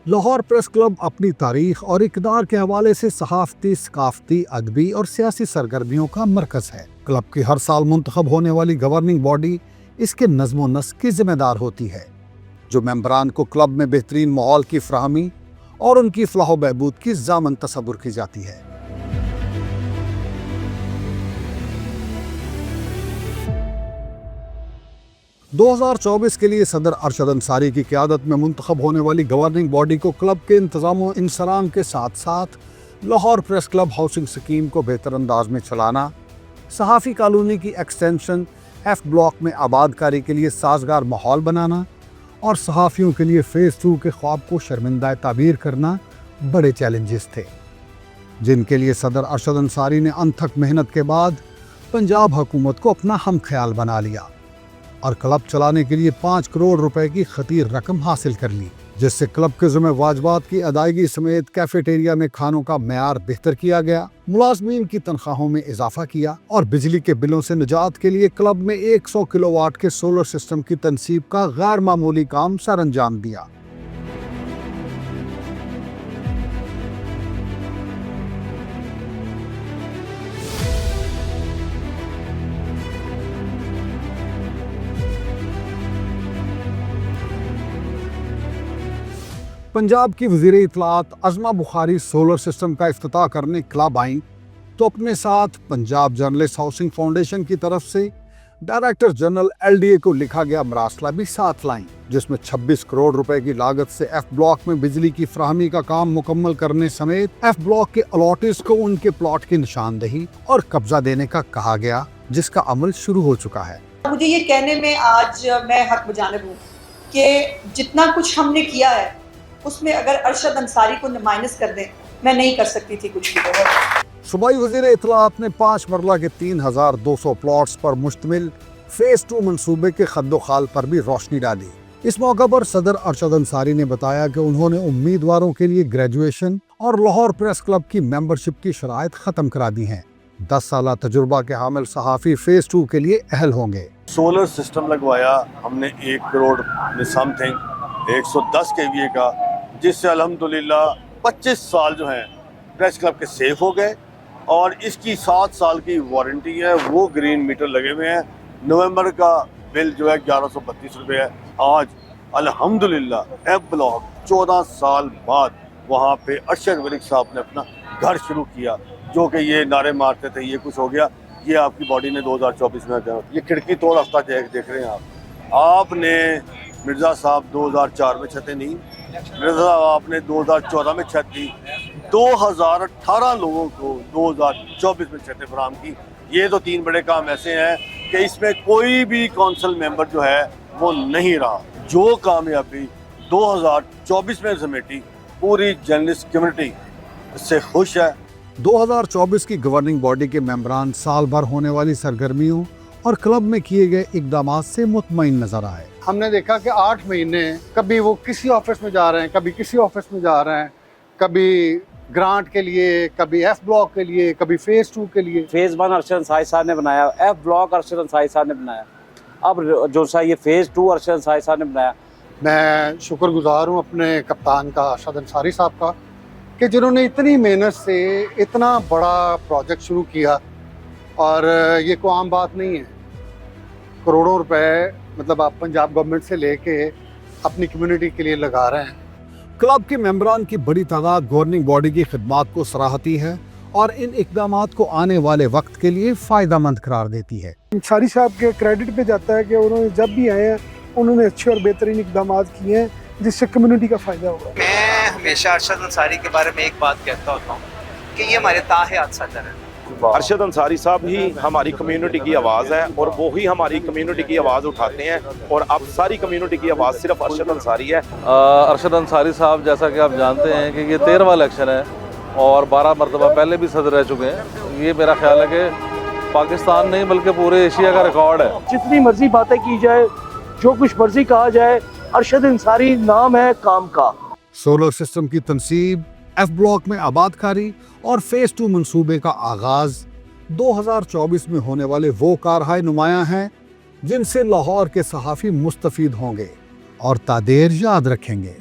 Lahore press club अपनी तारीख और इक़्तिदार के हवाले से सहाफ़ती, सकाफ़ती, अदबी और सियासी सरगर्मियों का मरकज़ है। क्लब की हर साल मुंतखब होने वाली गवर्निंग बॉडी इसके नज़्म व नस्क की जिम्मेदार होती है, जो मेंबरान को क्लब में बेहतरीन माहौल की फ्राहमी और उनकी फलाह व बहबूद की ज़ामन तसव्वुर की जाती है। दो 2024 के लिए सदर अरशद अंसारी की क़यादत में मुंतखब होने वाली गवर्निंग बॉडी को क्लब के इंतज़ाम व इंसराम के साथ साथ Lahore press club housing scheme को बेहतर अंदाज में चलाना, सहाफ़ी कॉलोनी की एक्सटेंशन एफ ब्लॉक में आबादकारी के लिए साजगार माहौल बनाना और सहाफ़ियों के लिए फ़ेज़ 2 के ख्वाब को शर्मिंदा ताबीर करना बड़े चैलेंजेस थे, जिनके लिए सदर अरशद अंसारी ने अनथक मेहनत के बाद पंजाब हुकूमत को अपना हम ख्याल बना लिया और क्लब चलाने के लिए 5 करोड़ रुपए की खतीर रकम हासिल कर ली, जिससे क्लब के ज़िम्मे वाजबात की अदायगी समेत कैफेटेरिया में खानों का मयार बेहतर किया गया, मुलाजमीन की तनख्वाहों में इजाफा किया और बिजली के बिलों से निजात के लिए क्लब में 100 किलोवाट के सोलर सिस्टम की तनसीब का गैर मामूली काम सर अंजाम दिया। पंजाब की वज़ीर इत्तलात अज़मा बुखारी सोलर सिस्टम का इफ्तिताह करने क्लब आईं तो अपने साथ पंजाब जर्नलिस्ट हाउसिंग फाउंडेशन की तरफ से डायरेक्टर जनरल LDA को लिखा गया मरासला भी साथ लाईं, जिसमें 26 करोड़ रुपए की लागत से एफ ब्लॉक में बिजली की फ्राहमी का काम मुकम्मल करने समेत एफ ब्लॉक के अलॉटिस को उनके प्लॉट की निशानदही और कब्जा देने का कहा गया, जिसका अमल शुरू हो चुका है। मुझे ये कहने में आज मैं हक बजानिब हूँ कि जितना कुछ हमने किया है उसमें अगर अरशद अंसारी को माइनस कर दें, मैं नहीं कर सकती थी कुछ भी। सूबाई वज़ीर इत्तलात ने 5 मरला के 3200 प्लॉट्स पर मुश्तमिल फ़ेज़ 2 मंसूबे के खद्दो-खाल पर भी रोशनी डाली। इस मौका पर सदर अरशद अंसारी ने बताया कि उन्होंने उम्मीदवारों के लिए ग्रेजुएशन और लाहौर प्रेस क्लब की मेंबरशिप की शराइत ख़त्म करा दी हैं। 10 साल तजुर्बा के हामिल सहाफ़ी फ़ेज़ 2 के लिए अहल होंगे। सोलर सिस्टम लगवाया हमने 1 करोड़ में समथिंग 110 kVA का, जिससे अल्हम्दुलिल्लाह 25 साल जो हैं प्रेस क्लब के सेफ हो गए और इसकी 7 साल की वारंटी है। वो ग्रीन मीटर लगे हुए हैं। नवंबर का बिल जो है 1132 रुपये है। आज अल्हम्दुलिल्लाह एफ ब्लॉक 14 साल बाद वहाँ पे अरशद वलीद साहब ने अपना घर शुरू किया, जो कि ये नारे मारते थे ये कुछ हो गया। ये आपकी बॉडी ने 2024 में ये खिड़की तोड़ हफ्ता देख रहे हैं आपने मिर्ज़ा साहब 2004 में छतें नहीं, मिर्ज़ा साहब आपने 2014 में छत दी, 2018 लोगों को 2024 में छतें फराहम की। ये तो 3 बड़े काम ऐसे हैं कि इसमें कोई भी कौंसिल मेंबर जो है वो नहीं रहा। जो कामयाबी 2024 में समेटी, पूरी जर्नलिस्ट कम्युनिटी इससे खुश है। 2024 की गवर्निंग बॉडी के मेंबरान साल भर होने वाली सरगर्मियों और क्लब में किए गए इकदामात से मुतमईन नजर आए। हमने देखा कि 8 महीने कभी वो किसी ऑफिस में जा रहे हैं, कभी किसी ऑफिस में जा रहे हैं, कभी ग्रांट के लिए, कभी एफ ब्लॉक के लिए, कभी फ़ेज़ 2 के लिए। फ़ेज़ 1 अरशद अंसारी साहब ने बनाया, एफ ब्लॉक अरशद अंसारी साहब ने बनाया, अब जो सा ये फ़ेज़ 2 अरशद अंसारी साहब ने बनाया। मैं शुक्रगुजार हूँ अपने कप्तान का अरशद अंसारी साहब का कि जिन्होंने इतनी मेहनत से इतना बड़ा प्रोजेक्ट शुरू किया और ये कोई आम बात नहीं है। करोड़ों रुपए मतलब आप पंजाब गवर्नमेंट से लेके अपनी कम्युनिटी के लिए लगा रहे हैं। क्लब के मेंबरान की बड़ी तादाद गवर्निंग बॉडी की खिदमात को सराहती है और इन इकदामात को आने वाले वक्त के लिए फ़ायदेमंद करार देती है। अंसारी साहब के क्रेडिट पे जाता है कि उन्होंने जब भी आए हैं उन्होंने अच्छे और बेहतरीन इकदामात किए हैं, जिससे कम्युनिटी का फ़ायदा होगा। मैं हमेशा अरशद अंसारी के बारे में एक बात कहता होता हूँ कि ये हमारे ताहयात सदर है। अरशद अंसारी साहब ही हमारी कम्युनिटी की आवाज़ है और वो ही हमारी कम्युनिटी की आवाज़ उठाते हैं और अब सारी कम्युनिटी की आवाज़ सिर्फ अरशद अंसारी है। अरशद अंसारी साहब जैसा कि आप जानते हैं कि ये 13वां इलेक्शन है और 12 मरतबा पहले भी सदर रह चुके हैं। ये मेरा ख्याल है कि पाकिस्तान नहीं बल्कि पूरे एशिया का रिकॉर्ड है। जितनी मर्जी बातें की जाए, जो कुछ मर्जी कहा जाए, अरशद अंसारी नाम है काम का। सोलर सिस्टम की तनसीब, एफ ब्लॉक में आबादकारी और फ़ेज़ 2 मंसूबे का आगाज़ 2024 में होने वाले वो कारहाय नुमायां हैं जिनसे लाहौर के सहाफ़ी मुस्तफ़ीद होंगे और तादेर याद रखेंगे।